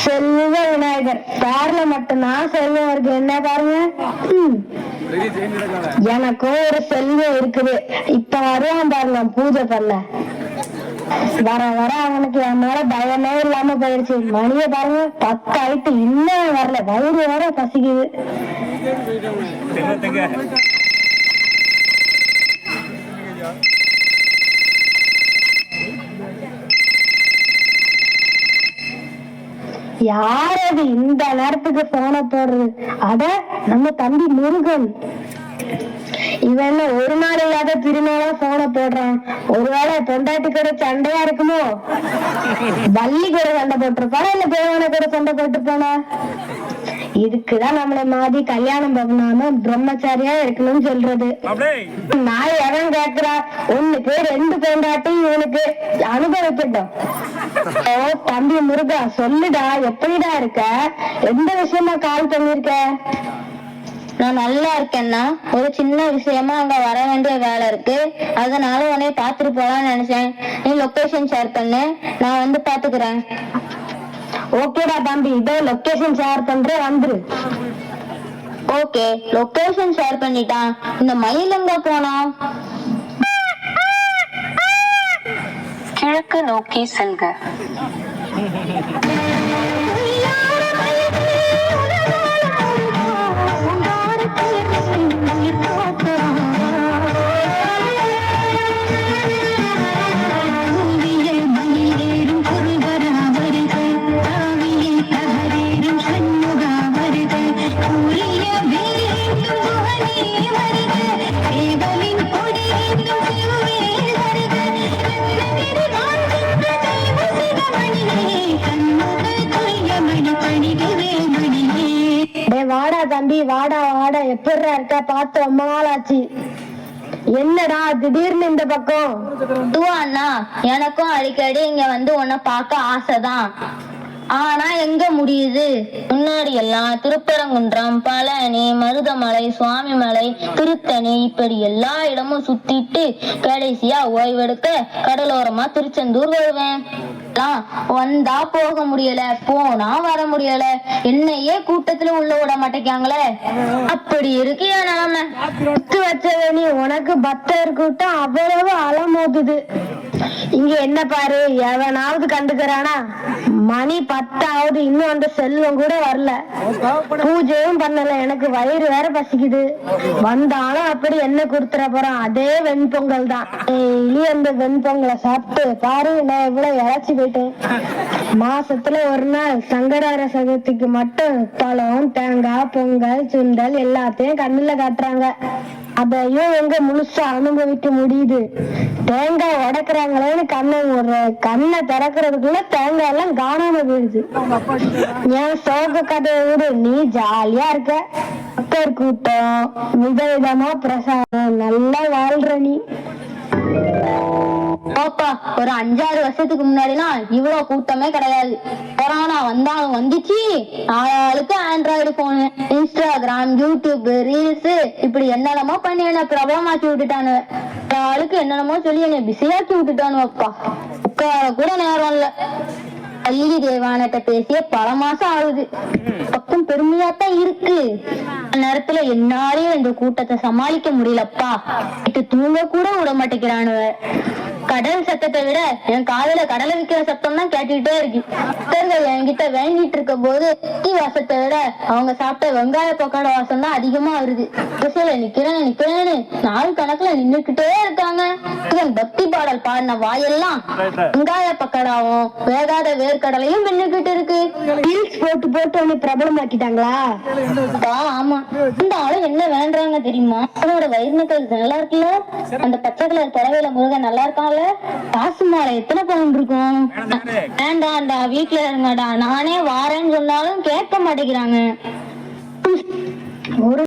செல்வ விநாயகர் பேர்ல மட்டும்தான் செல்வம் இருக்கு. என்ன பாருங்க, எனக்கும் ஒரு செல்வம் இருக்குது. இப்ப வருவான் பாருங்க பூஜை பண்ண. வர வர அவனுக்கு என் மேல பயமே இல்லாம போயிடுச்சு. மணிய பாருங்க 10 ஆயிட்டு இன்னும் வரல. வயிறு வர பசிக்குது. யார் அது இந்த நேரத்துக்கு போன போடுறது? அட நம்ம தம்பி முருகன். இவன் ஒரு நாள் இல்லாத திருநாளா போன போடுறான். ஒருவேளை பொண்டாட்டி கூட சண்டையா இருக்குமோ? வள்ளி கூட சண்டை போட்டிருப்பானா இல்ல தேவான கூட சண்டை போட்டிருப்பானா? இதுக்குதான் நம்மளை மாதிரி கல்யாணம் பண்ணாம பிரம்மச்சாரியா இருக்கணும்னு சொல்றது. நான் எவன் கேக்குறா? 1 பேர் 2 பொண்டாட்டி இவனுக்கு அனுபவிக்கட்டும். ஓ தம்பி முருகா, சொல்லுடா, எப்படிடா இருக்க? எந்த விஷயமா கால் பண்ணிருக்க? நான் நல்லா இருக்கேன்னா, ஒரு சின்ன விஷயமா அங்க வர வேண்டிய வேலை இருக்கு. அதனால உன்னை பாத்துட்டு போலான்னு நினைச்சேன். நீ லொகேஷன் ஷேர் பண்ணு, நான் வந்து பாத்துக்கிறேன். ஓகேடா தம்பி, இதோ லொகேஷன் ஷேர் பண்றேன், வந்துரு. ஓகே, லொகேஷன் ஷேர் பண்ணிட்டான். இந்த மயில் எங்க போனா? கிழக்கு நோக்கி செல்க. வாடா தம்பி, வாடா வாடா, எப்படிடா இருக்க? பார்த்து ரொம்ப நாள் ஆச்சு. என்னடா திடீர்னு இந்த பக்கம்? அண்ணா, எனக்கும் அடிக்கடி இங்க வந்து உன்னை பார்க்க ஆசைதான். ஆனா எங்க முடியுது? முன்னாடி எல்லாம் திருப்பரங்குன்றம், பழனி, மருதமலை, சுவாமிமலை, திருத்தணி இப்படி எல்லா இடமும் சுத்திட்டு கடைசியா ஓய்வெடுக்க கடலோரமா திருச்செந்தூர் வருவேன். வந்தா போக முடியல, போனா வர முடியல. என்னையே கூட்டத்துல உள்ள விட மாட்டேங்காங்களே. அப்படி இருக்கு என் நிலைமை. வச்சவனி உனக்கு பக்தர் கூட்டம் அவ்வளவு அலமோதுது. இங்க என்ன பாரு, எவனாவது கண்டுக்கிறானா? மணி 10 இன்னும் அந்த செல்வம் கூட வரல. பூஜையும் பண்ணல. எனக்கு வயிறு வேற பசிக்குது. வந்தாலும் அப்படி என்ன கொடுத்துட போறான்? அதே வெண்பொங்கல் தான். டெய்லி அந்த வெண்பொங்கலை சாப்பிட்டு பாரு நான் எவ்வளவு இழைச்சி போயிட்டேன். மாசத்துல ஒரு நாள் சங்கரார சதுர்த்திக்கு மட்டும் பழம், தேங்காய், பொங்கல், சுண்டல் எல்லாத்தையும் கண்ணுல காட்டுறாங்க. அதையும் எங்க முழுசா அனுபவிக்க முடியுது? தேங்காய் உடைக்கிறாங்களேன்னு கண்ணை திறக்கிறதுக்குள்ள தேங்காய் எல்லாம் காணாம போயிடுது. என் சோக கதையை விடு, நீ ஜாலியா இருக்க. பக்தர் கூட்டம், விதவிதமா பிரசாதம், நல்லா வாழ்ற நீ. ஓப்பா, ஒரு 5-6 வருஷத்துக்கு முன்னாடிலாம் இவ்வளவு கூட்டமே கிடையாது. கொரோனா வந்தாலும் வந்துச்சு. ஆளுக்கு Android phone, Instagram, YouTube, reels இப்படி என்னென்னமோ பண்ணி என்ன பிரபலமாக்கி விட்டுட்டானு. ஆளுக்கு என்னென்னமோ சொல்லி என்ன பிஸியாக்கி விட்டுட்டானு. அப்பா, உட்கார கூட நேரம் இல்ல. பள்ளி தேவானத்தை பேசிய பல மாசம் ஆகுது. பக்கம் பெருமையாத்தான் இருக்கு. நேரத்துல என்னாலையும் இந்த கூட்டத்தை சமாளிக்க முடியலப்பா. தூங்க கூட விட மாட்டேங்கிறானு. கடல் சத்தத்தை விட என் காதுல கடலை விற்கிற சத்தம் தான் கேட்டுக்கிட்டே இருக்கு. பக்தர்கள் என்கிட்ட வேண்டிட்டு இருக்க போது வாசத்தை விட அவங்க சாப்பிட்ட வெங்காய பக்கோட வாசம் தான் அதிகமா வருது. நிக்கிறேன்னு நாள் கணக்குல நின்னுக்கிட்டே இருக்காங்க. பக்தி பாடல் பாடின வாயெல்லாம் வெங்காய பக்கடாவும் வேகாத வேர்க்கடலையும் நின்னுக்கிட்டு இருக்கு. போட்டு போட்டு பிரபலமாக்கிட்டாங்களா? ஆமா, இந்த ஆளு என்ன வேண்டாங்க தெரியுமா? அவனோட வயிறு நல்லா இருக்குல்ல, அந்த பச்சை கலர் புடவையில முருகன் நல்லா இருக்கான்ல, காசு மாலை எத்தனை பவுன் இருக்கும்? வேண்டாண்டா, வீட்டுல இருங்கடா, நானே வாரேன்னு சொன்னாலும் கேட்க மாட்டேங்கிறாங்க.